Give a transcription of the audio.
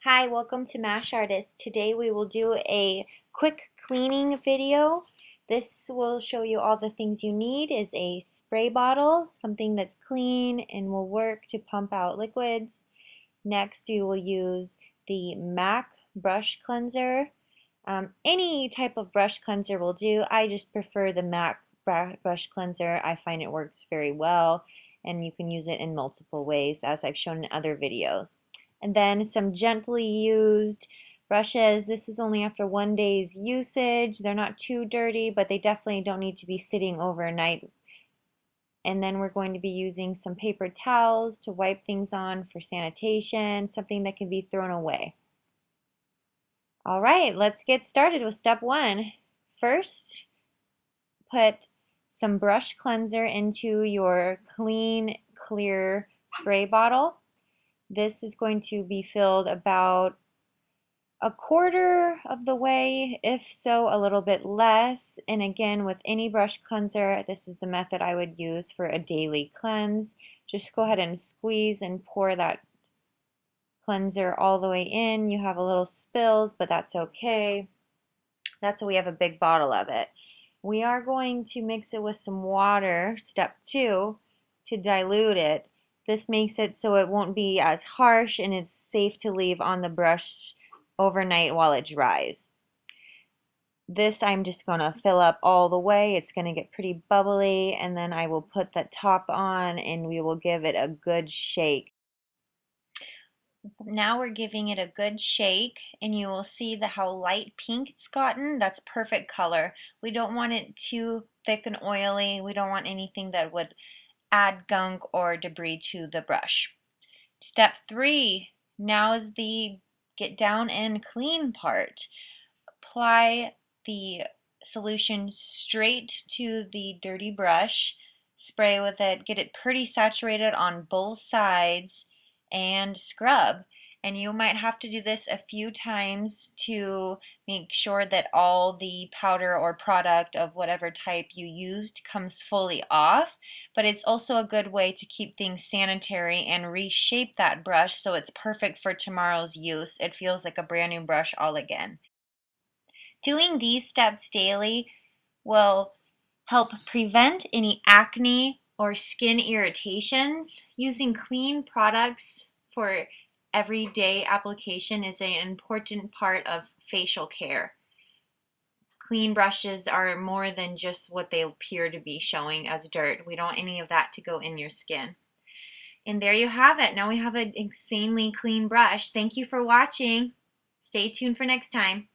Hi, welcome to Mash Artist. Today we will do a quick cleaning video. This will show you all the things you need is a spray bottle, something that's clean and will work to pump out liquids. Next you will use the MAC brush cleanser. Any type of brush cleanser will do. I just prefer the MAC brush cleanser. I find it works very well and you can use it in multiple ways as I've shown in other videos. And then some gently used brushes. This is only after 1 day's usage. They're not too dirty, but they definitely don't need to be sitting overnight. And then we're going to be using some paper towels to wipe things on for sanitation, something that can be thrown away. All right, let's get started with step one. First, put some brush cleanser into your clean, clear spray bottle. This is going to be filled about a quarter of the way, if so a little bit less. And again, with any brush cleanser, this is the method I would use for a daily cleanse. Just go ahead and squeeze and pour that cleanser all the way in. You have a little spills, but that's okay. That's why we have a big bottle of it. We are going to mix it with some water, step two, to dilute it. This makes it so it won't be as harsh and it's safe to leave on the brush overnight while it dries. This I'm just going to fill up all the way. It's going to get pretty bubbly and then I will put the top on and we will give it a good shake. Now we're giving it a good shake and you will see how light pink it's gotten. That's perfect color. We don't want it too thick and oily. We don't want anything that would add gunk or debris to the brush. Step three, now is the get down and clean part. Apply the solution straight to the dirty brush, spray with it, get it pretty saturated on both sides, and scrub. And you might have to do this a few times to make sure that all the powder or product of whatever type you used comes fully off. But it's also a good way to keep things sanitary and reshape that brush so it's perfect for tomorrow's use. It feels like a brand new brush all again. Doing these steps daily will help prevent any acne or skin irritations. Using clean products for everyday application is an important part of facial care. Clean brushes are more than just what they appear to be showing as dirt. We don't want any of that to go in your skin. And there you have it. Now we have an insanely clean brush. Thank you for watching. Stay tuned for next time.